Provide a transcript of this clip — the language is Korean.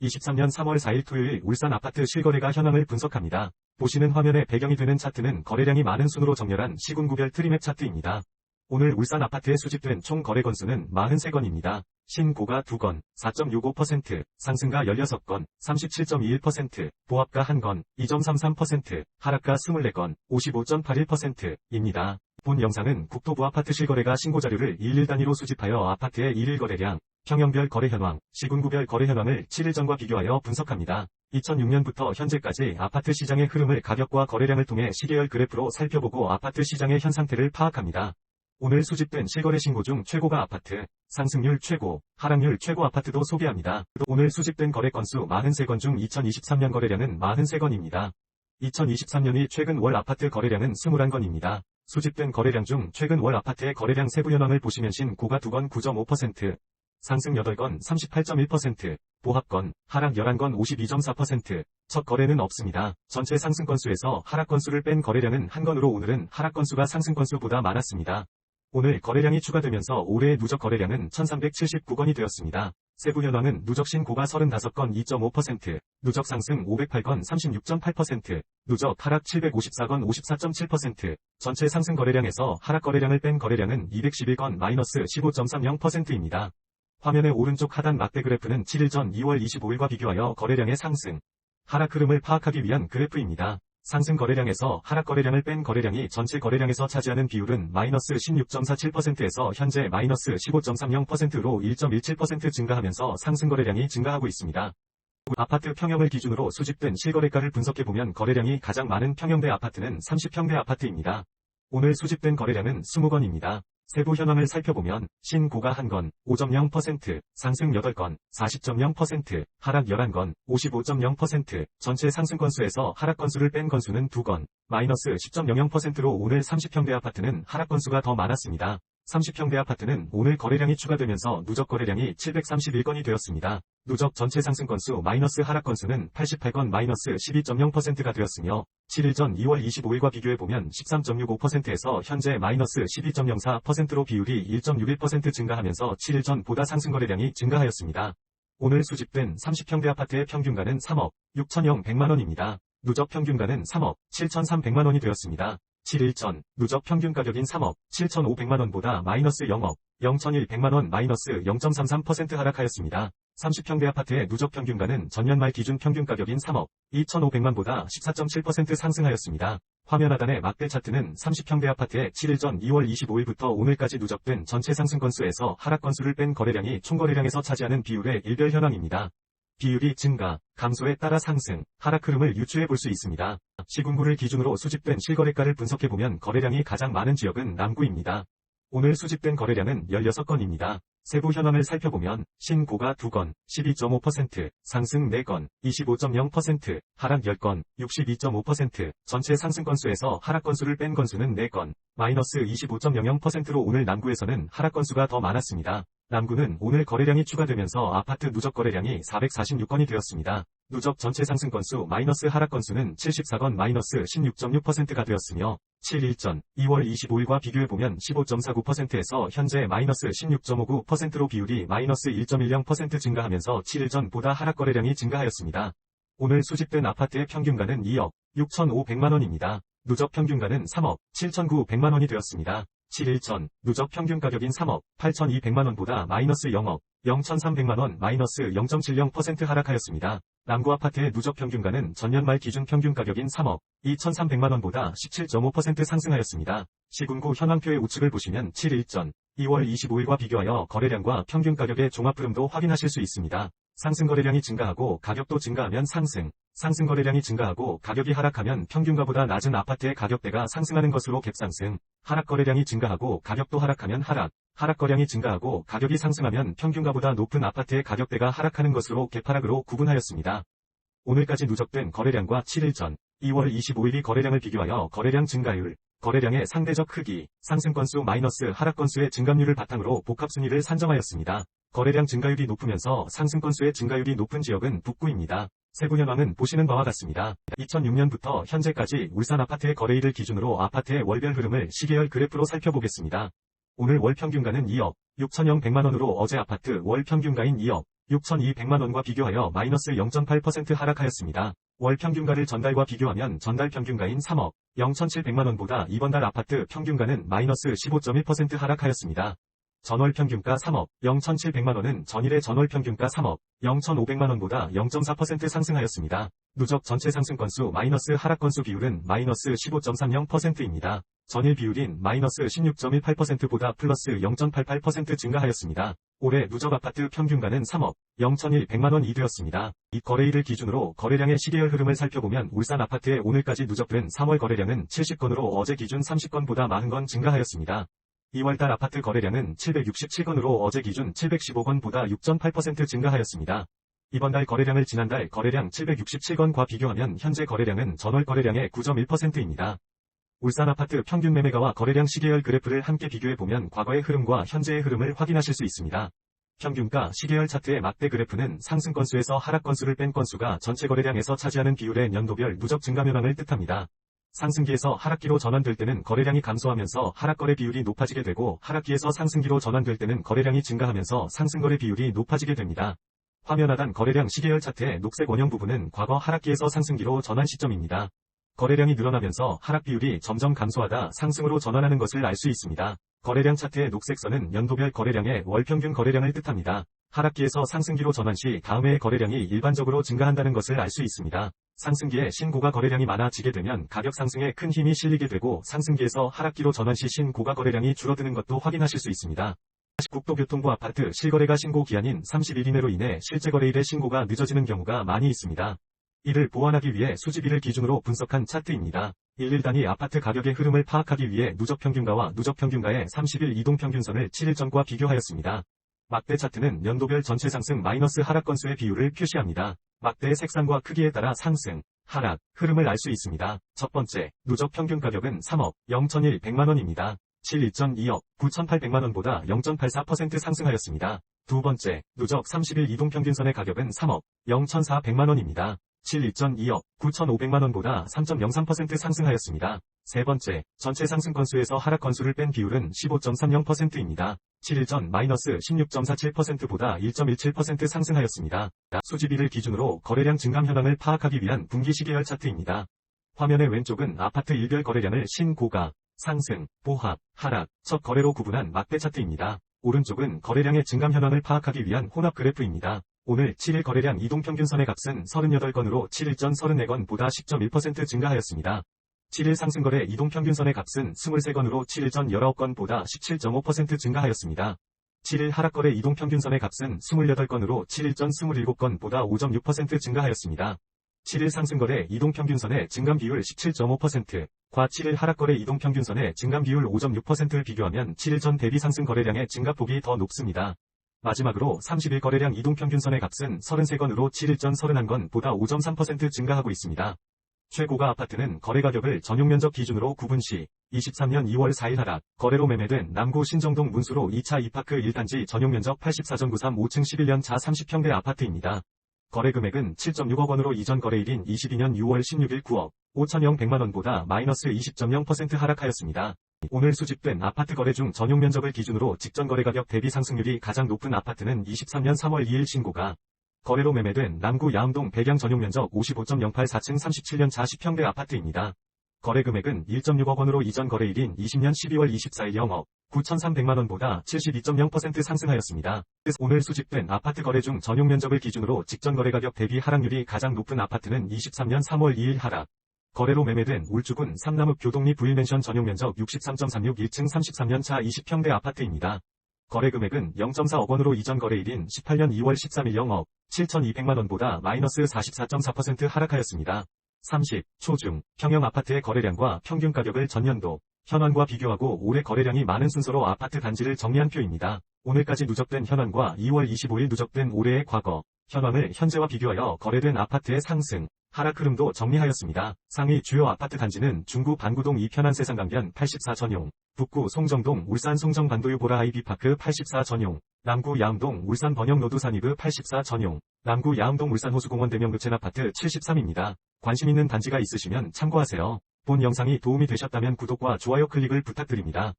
2023년 3월 4일 토요일 울산 아파트 실거래가 현황을 분석합니다. 보시는 화면에 배경이 되는 차트는 거래량이 많은 순으로 정렬한 시군구별 트리맵 차트입니다. 오늘 울산 아파트에 수집된 총 거래 건수는 43건입니다. 신고가 2건, 4.65%, 상승가 16건, 37.21%, 보합가 1건, 2.33%, 하락가 24건, 55.81%입니다. 본 영상은 국토부 아파트 실거래가 신고자료를 일일 단위로 수집하여 아파트의 일일 거래량, 평형별 거래 현황, 시군구별 거래 현황을 7일 전과 비교하여 분석합니다. 2006년부터 현재까지 아파트 시장의 흐름을 가격과 거래량을 통해 시계열 그래프로 살펴보고 아파트 시장의 현 상태를 파악합니다. 오늘 수집된 실거래 신고 중 최고가 아파트, 상승률 최고, 하락률 최고 아파트도 소개합니다. 오늘 수집된 거래 건수 43건 중 2023년 거래량은 43건입니다. 2023년이 최근 월 아파트 거래량은 21건입니다. 수집된 거래량 중 최근 월 아파트의 거래량 세부 현황을 보시면 신고가 2건 9.5%, 상승 8건 38.1%, 보합건, 하락 11건 52.4%, 첫 거래는 없습니다. 전체 상승 건수에서 하락 건수를 뺀 거래량은 1건으로 오늘은 하락 건수가 상승 건수보다 많았습니다. 오늘 거래량이 추가되면서 올해의 누적 거래량은 1379건이 되었습니다. 세부 현황은 누적 신고가 35건 2.5%, 누적 상승 508건 36.8%, 누적 하락 754건 54.7%, 전체 상승 거래량에서 하락 거래량을 뺀 거래량은 211건 마이너스 15.30%입니다. 화면의 오른쪽 하단 막대 그래프는 7일 전 2월 25일과 비교하여 거래량의 상승, 하락 흐름을 파악하기 위한 그래프입니다. 상승 거래량에서 하락 거래량을 뺀 거래량이 전체 거래량에서 차지하는 비율은 마이너스 16.47%에서 현재 마이너스 15.30%로 1.17% 증가하면서 상승 거래량이 증가하고 있습니다. 아파트 평형을 기준으로 수집된 실거래가를 분석해보면 거래량이 가장 많은 평형대 아파트는 30평대 아파트입니다. 오늘 수집된 거래량은 20건입니다. 세부 현황을 살펴보면 신고가 1건, 5.0%, 상승 8건, 40.0%, 하락 11건, 55.0%, 전체 상승 건수에서 하락 건수를 뺀 건수는 2건, 마이너스 10.00%로 오늘 30평대 아파트는 하락 건수가 더 많았습니다. 30평대 아파트는 오늘 거래량이 추가되면서 누적 거래량이 731건이 되었습니다. 누적 전체 상승 건수 마이너스 하락 건수는 88건 마이너스 12.0%가 되었으며 7일 전 2월 25일과 비교해보면 13.65%에서 현재 마이너스 12.04%로 비율이 1.61% 증가하면서 7일 전보다 상승 거래량이 증가하였습니다. 오늘 수집된 30평대 아파트의 평균가는 3억 6천영 100만원입니다. 누적 평균가는 3억 7,300만원이 되었습니다. 7일 전 누적 평균 가격인 3억 7,500만원보다 마이너스 0억 0,100만원 마이너스 0.33% 하락하였습니다. 30평대 아파트의 누적 평균가는 전년 말 기준 평균 가격인 3억 2,500만보다 14.7% 상승하였습니다. 화면 하단의 막대 차트는 30평대 아파트의 7일 전 2월 25일부터 오늘까지 누적된 전체 상승 건수에서 하락 건수를 뺀 거래량이 총 거래량에서 차지하는 비율의 일별 현황입니다. 비율이 증가, 감소에 따라 상승, 하락 흐름을 유추해 볼 수 있습니다. 시군구를 기준으로 수집된 실거래가를 분석해보면 거래량이 가장 많은 지역은 남구입니다. 오늘 수집된 거래량은 16건입니다. 세부 현황을 살펴보면 신고가 2건, 12.5%, 상승 4건, 25.0%, 하락 10건, 62.5%, 전체 상승 건수에서 하락 건수를 뺀 건수는 4건, 마이너스 25.00%로 오늘 남구에서는 하락 건수가 더 많았습니다. 남구는 오늘 거래량이 추가되면서 아파트 누적 거래량이 446건이 되었습니다. 누적 전체 상승 건수 마이너스 하락 건수는 74건 마이너스 16.6%가 되었으며 7일 전 2월 25일과 비교해보면 15.49%에서 현재 마이너스 16.59%로 비율이 마이너스 1.10% 증가하면서 7일 전보다 하락 거래량이 증가하였습니다. 오늘 수집된 아파트의 평균가는 2억 6,500만원입니다. 누적 평균가는 3억 7,900만원이 되었습니다. 7일 전 누적 평균 가격인 3억 8,200만원보다 마이너스 0억 0,300만원 마이너스 0.70% 하락하였습니다. 남구 아파트의 누적 평균가는 전년 말 기준 평균 가격인 3억 2,300만원보다 17.5% 상승하였습니다. 시군구 현황표의 우측을 보시면 7일 전 2월 25일과 비교하여 거래량과 평균 가격의 종합 흐름도 확인하실 수 있습니다. 상승 거래량이 증가하고 가격도 증가하면 상승, 상승 거래량이 증가하고 가격이 하락하면 평균가보다 낮은 아파트의 가격대가 상승하는 것으로 갭상승, 하락 거래량이 증가하고 가격도 하락하면 하락, 하락 거량이 증가하고 가격이 상승하면 평균가보다 높은 아파트의 가격대가 하락하는 것으로 갭하락으로 구분하였습니다. 오늘까지 누적된 거래량과 7일 전 2월 25일이 거래량을 비교하여 거래량 증가율, 거래량의 상대적 크기, 상승 건수 마이너스 하락 건수의 증감률을 바탕으로 복합순위를 산정하였습니다. 거래량 증가율이 높으면서 상승 건수의 증가율이 높은 지역은 북구입니다. 세부 현황은 보시는 바와 같습니다. 2006년부터 현재까지 울산 아파트의 거래일을 기준으로 아파트의 월별 흐름을 시계열 그래프로 살펴보겠습니다. 오늘 월 평균가는 2억 6천영 100만원으로 어제 아파트 월 평균가인 2억 6,200만원과 비교하여 마이너스 0.8% 하락하였습니다. 월 평균가를 전달과 비교하면 전달 평균가인 3억 0,700만원보다 이번 달 아파트 평균가는 마이너스 15.1% 하락하였습니다. 전월 평균가 3억 0,700만원은 전일의 전월 평균가 3억 0,500만원보다 0.4% 상승하였습니다. 누적 전체 상승 건수 마이너스 하락 건수 비율은 마이너스 15.30%입니다. 전일 비율인 마이너스 16.18%보다 플러스 0.88% 증가하였습니다. 올해 누적 아파트 평균가는 3억 0,100만원이 되었습니다. 이 거래일을 기준으로 거래량의 시계열 흐름을 살펴보면 울산 아파트의 오늘까지 누적된 3월 거래량은 70건으로 어제 기준 30건보다 40건 증가하였습니다. 2월달 아파트 거래량은 767건으로 어제 기준 715건보다 6.8% 증가하였습니다. 이번 달 거래량을 지난달 거래량 767건과 비교하면 현재 거래량은 전월 거래량의 9.1%입니다. 울산 아파트 평균 매매가와 거래량 시계열 그래프를 함께 비교해보면 과거의 흐름과 현재의 흐름을 확인하실 수 있습니다. 평균가 시계열 차트의 막대 그래프는 상승 건수에서 하락 건수를 뺀 건수가 전체 거래량에서 차지하는 비율의 연도별 누적 증가 현황을 뜻합니다. 상승기에서 하락기로 전환될 때는 거래량이 감소하면서 하락거래 비율이 높아지게 되고 하락기에서 상승기로 전환될 때는 거래량이 증가하면서 상승거래 비율이 높아지게 됩니다. 화면 하단 거래량 시계열 차트의 녹색 원형 부분은 과거 하락기에서 상승기로 전환 시점입니다. 거래량이 늘어나면서 하락 비율이 점점 감소하다 상승으로 전환하는 것을 알 수 있습니다. 거래량 차트의 녹색 선은 연도별 거래량의 월평균 거래량을 뜻합니다. 하락기에서 상승기로 전환 시 다음 해의 거래량이 일반적으로 증가한다는 것을 알 수 있습니다. 상승기에 신고가 거래량이 많아지게 되면 가격 상승에 큰 힘이 실리게 되고 상승기에서 하락기로 전환 시 신고가 거래량이 줄어드는 것도 확인하실 수 있습니다. 국토교통부 아파트 실거래가 신고 기한인 30일 이내로 인해 실제 거래일의 신고가 늦어지는 경우가 많이 있습니다. 이를 보완하기 위해 수집일을 기준으로 분석한 차트입니다. 일일 단위 아파트 가격의 흐름을 파악하기 위해 누적평균가와 누적평균가의 30일 이동평균선을 7일 전과 비교하였습니다. 막대 차트는 연도별 전체 상승 마이너스 하락 건수의 비율을 표시합니다. 막대의 색상과 크기에 따라 상승, 하락, 흐름을 알 수 있습니다. 첫 번째, 누적 평균 가격은 3억 0,100만원입니다. 7일 전 2억 9,800만원보다 0.84% 상승하였습니다. 두 번째, 누적 30일 이동평균선의 가격은 3억 0,400만원입니다. 7일 전 2억 9,500만원보다 3.03% 상승하였습니다. 세 번째, 전체 상승 건수에서 하락 건수를 뺀 비율은 15.30%입니다. 7일 전 마이너스 16.47%보다 1.17% 상승하였습니다. 수집일을 기준으로 거래량 증감 현황을 파악하기 위한 분기 시계열 차트입니다. 화면의 왼쪽은 아파트 일별 거래량을 신고가, 상승, 보합, 하락, 첫 거래로 구분한 막대 차트입니다. 오른쪽은 거래량의 증감 현황을 파악하기 위한 혼합 그래프입니다. 오늘 7일 거래량 이동평균선의 값은 38건으로 7일 전 34건보다 10.1% 증가하였습니다. 7일 상승거래 이동평균선의 값은 23건으로 7일 전 19건보다 17.5% 증가하였습니다. 7일 하락거래 이동평균선의 값은 28건으로 7일 전 27건보다 5.6% 증가하였습니다. 7일 상승거래 이동평균선의 증감 비율 17.5%과 7일 하락거래 이동평균선의 증감 비율 5.6%를 비교하면 7일 전 대비 상승 거래량의 증가폭이 더 높습니다. 마지막으로 30일 거래량 이동평균선의 값은 33건으로 7일 전 31건보다 5.3% 증가하고 있습니다. 최고가 아파트는 거래가격을 전용면적 기준으로 구분 시 23년 2월 4일 하락, 거래로 매매된 남구 신정동 문수로 2차 이파크 1단지 전용면적 84.93 5층 11년 자 30평대 아파트입니다. 거래금액은 7.6억 원으로 이전 거래일인 22년 6월 16일 9억 5,000백만원보다 마이너스 20.0% 하락하였습니다. 오늘 수집된 아파트 거래 중 전용 면적을 기준으로 직전 거래 가격 대비 상승률이 가장 높은 아파트는 23년 3월 2일 신고가 거래로 매매된 남구 야음동 백양 전용 면적 55.08 4층 37년 자 10평대 아파트입니다. 거래 금액은 1.6억 원으로 이전 거래일인 20년 12월 24일 0억 9,300만원보다 72.0% 상승하였습니다. 오늘 수집된 아파트 거래 중 전용 면적을 기준으로 직전 거래 가격 대비 하락률이 가장 높은 아파트는 23년 3월 2일 하락. 거래로 매매된 울주군 삼남읍 교동리 부일맨션 전용 면적 63.36 1층 33년 차 20평대 아파트입니다. 거래 금액은 0.4억 원으로 이전 거래일인 18년 2월 13일 0억 7,200만원보다 마이너스 44.4% 하락하였습니다. 30. 초중, 평형 아파트의 거래량과 평균 가격을 전년도, 현황과 비교하고 올해 거래량이 많은 순서로 아파트 단지를 정리한 표입니다. 오늘까지 누적된 현황과 2월 25일 누적된 올해의 과거, 현황을 현재와 비교하여 거래된 아파트의 상승, 하락 흐름도 정리하였습니다. 상위 주요 아파트 단지는 중구 반구동 이편한 세상강변 84 전용, 북구 송정동 울산 송정 반도유 보라 아이비파크 84 전용, 남구 야음동 울산 번영로드 산이브 84 전용, 남구 야음동 울산 호수공원 대명급첸 아파트 73입니다. 관심 있는 단지가 있으시면 참고하세요. 본 영상이 도움이 되셨다면 구독과 좋아요 클릭을 부탁드립니다.